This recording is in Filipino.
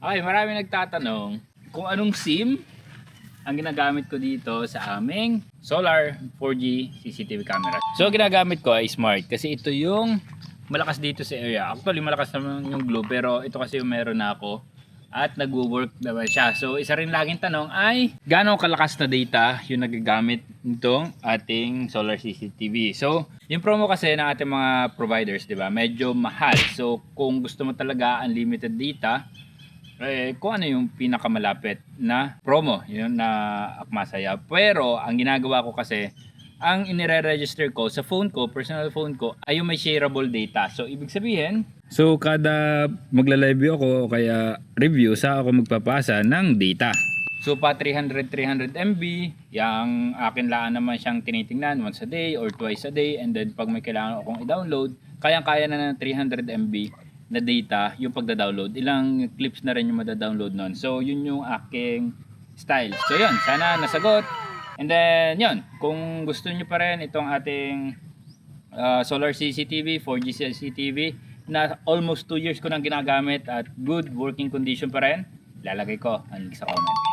Okay, marami nagtatanong kung anong SIM ang ginagamit ko dito sa aming solar 4G CCTV camera. So ginagamit ko ay Smart kasi ito yung malakas dito sa area. Actually malakas naman yung Globe pero ito kasi yung meron na ako at nagwo-work naman siya. So isa rin laging tanong ay gaano kalakas na data yung nagagamit nitong ating solar CCTV. So yung promo kasi ng ating mga providers, di ba, medyo mahal. So kung gusto mo talaga unlimited data, kung ano yung pinakamalapit na promo, yun na Akmasaya. Pero ang ginagawa ko kasi, ang inire-register ko sa phone ko, personal phone ko, ay yung may shareable data. So ibig sabihin, so kada magla-live ako o kaya review, sa ako magpapasa ng data. So pa 300 MB, yung akin lang naman siyang tinitingnan once a day or twice a day, and then pag may kailangan akong i-download, kayang-kaya na ng 300 MB na data yung pagda-download. Ilang clips na rin yung mada-download nun. So yun yung aking style. So yun, sana nasagot. And then yun, kung gusto niyo pa rin itong ating solar CCTV, 4G CCTV na almost 2 years ko nang ginagamit at good working condition pa rin, lalagay ko ang link sa comment.